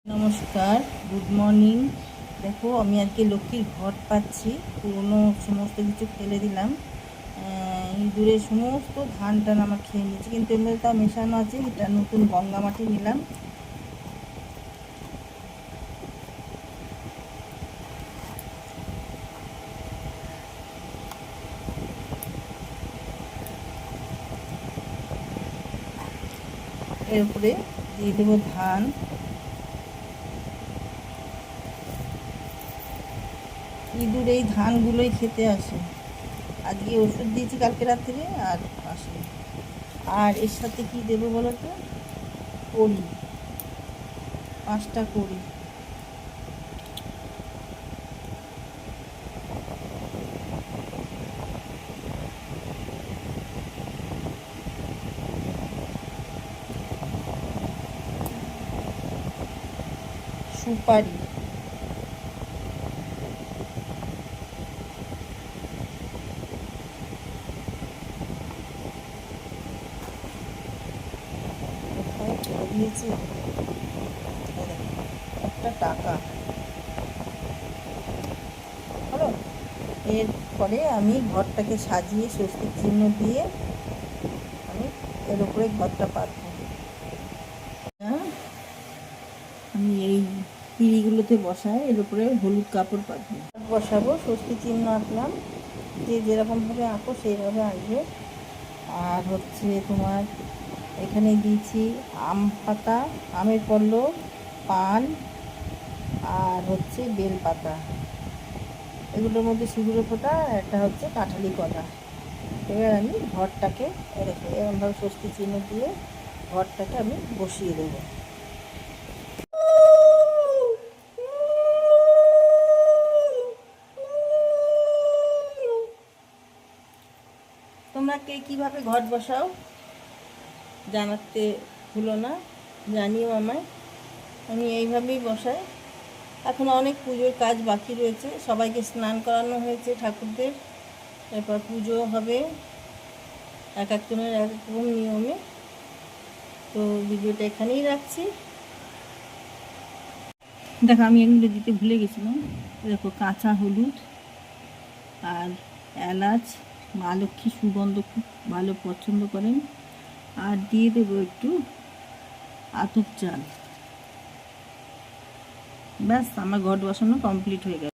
নমস্কার, good morning. দেখো, আমি আজকে লক্ষ্মীর ঘট পাচ্ছি। পুরনো সমস্ত কিছু ফেলে দিলাম। ইঁদুরের সমস্ত ধান টান আমার খেয়ে নিয়েছি, কিন্তু এর মধ্যে তাও মেশানো আছে। এটা নতুন গঙ্গা মাটি নিলাম। এর উপরে দিয়ে দেবো ধান। ইঁদুর এই ধানগুলোই খেতে আসে। আজকে ওষুধ দিয়েছি কালকে রাত্রে, আর আসে। আর এর সাথে কি দেবো বলো তো? কড়ি, 5টা কড়ি। সুপারি, দিয়েছি একটা টাকা। হলো। এরপরে আমি ঘরটাকে সাজিয়ে স্বস্তিক চিহ্ন দিয়ে আমি এর উপরে ঘরটা পাতবো। আমি এই পিঁড়িগুলোতে বসাই, এর উপরে হলুদ কাপড় পাতবো। বসাবো, স্বস্তি চিহ্ন আঁকলাম। যে যেরকমভাবে আঁকো সেইভাবে আঁকবে। আর হচ্ছে তোমার এখানে দিয়েছি আম পাতা, আমের পল্লব, পান, আর হচ্ছে বেল পাতা। এগুলোর মধ্যে সিঁদুরে ফোঁটা, একটা হচ্ছে কাঁঠালি কলা। এবার আমি ঘরটাকে এরকমভাবে স্বস্তি চিহ্ন দিয়ে ঘরটাকে আমি বসিয়ে দেবো। তোমরা কে কীভাবে ঘট বসাও জানাতে ভুলো না, জানিও আমায়। আমি এইভাবেই বসাই। এখন অনেক পুজোর কাজ বাকি রয়েছে। সবাইকে স্নান করানো হয়েছে ঠাকুরদের। এরপর পুজো হবে এক একজনের এক এক রকম নিয়মে। তো ভিডিওটা এখানেই রাখছি। দেখো, আমি এগুলো দিতে ভুলে গেছিলাম। দেখো, কাঁচা হলুদ আর এলাচ। মা লক্ষ্মী সুগন্ধ খুব ভালো পছন্দ করেন। আর দিয়ে দেবো একটু আতপ চাল। ব্যাস, আমার ঘট বসানো কমপ্লিট হয়ে গেল।